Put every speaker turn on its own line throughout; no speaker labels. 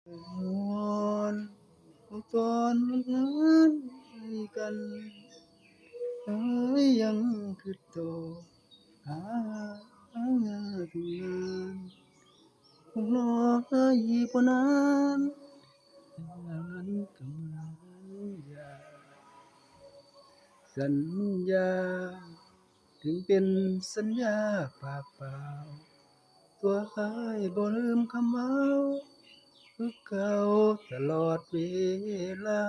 วอนตอนนั้นให้กันเอ้ยยังคือโตหาถึงงานคงรออีกบ่นานนั้นก็เหมือนยาสัญญาถึงเป็นสัญญาปากเปล่าตัวอ้ายบ่ลืมคำเว้าคือเก่าตลอดเวลา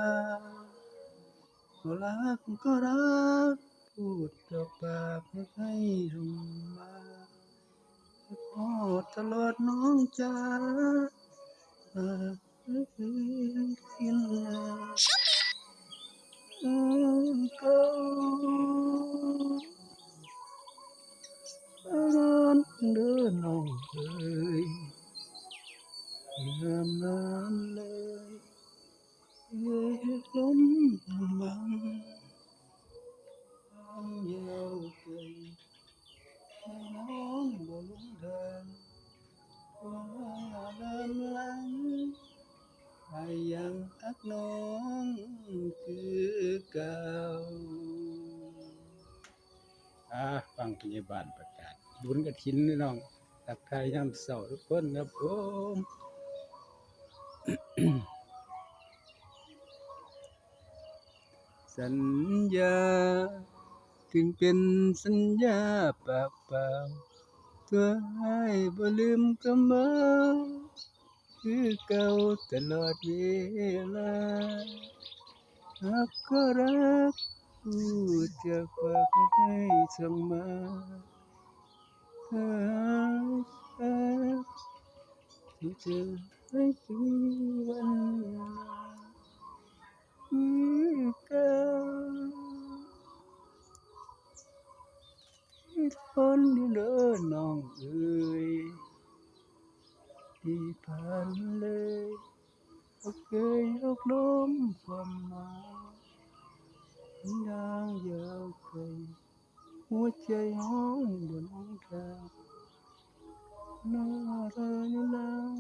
ก็รักก็รักพูดออกปากไม่ให้ลงมาพอตลอดน้องจ๋ากินเก่าเดินเดินน้องเอ้ยงามนานเลยเอ้ยลมบังเหี่ยวใจให้น้องบ่ลงทางว่าเดินหลังให้ยังอักน้องคือเก่าฟังพยาบาลประกาศบุญกฐินนี่น้องทักทายยามเช้าทุกคนครับผมสัญญาถึงเป็นสัญญาปากเปล่าตัวให้บ่ลืมคำเว้าคือเก่าตลอดเวลารักก็รักพูดจากปากไม่ให้ส่งมาหาที่เธอให้กี่วันคือเก่าที่ทนอยู่เด้อน้องเอ๋ยที่ผ่านเลยบ่เคยยกล้มความหมายยางยาวไกลหัวใจห้องบนหนทางน้าเธออยู่แล้ว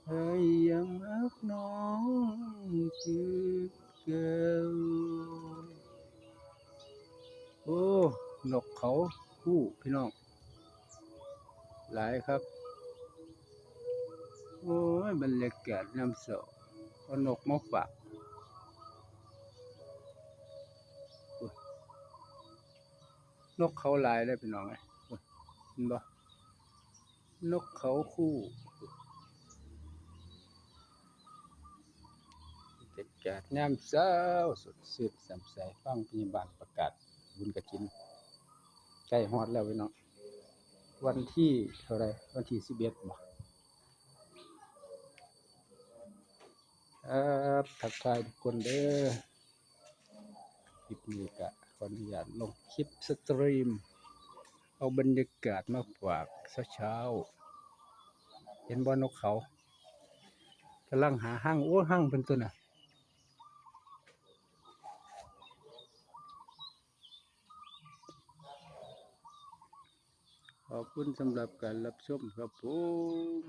ให้ยังรักน้องคือเก่าโอ้นกเขาคู่พี่น้องหลายครับโอ้ยบรรยากาศยามเช้าเอานกมาฝากโอ้ยนกเขาหลายเลยพี่น้องเอ้ยโอ้ยเห็นบ่นกเขาคู่บรรยากาศยามเช้าสดชื่นแจ่มใสฟังพยาบาลประกาศบุญกฐินใกล้ฮอดแล้วพี่น้องวันที่เท่าไหร่วันที่11บ่ครับทักทายทุกคนเด้อคลิปนี้ก็ขออนุญาตลงคลิปสตรีมเอาบรรยากาศมาฝากเช้าๆเห็นบ่นกเขากำลังหาห้างโอ้ห้างเป็นตัวน่ะขอบคุณสำหรับการรับชมครับผม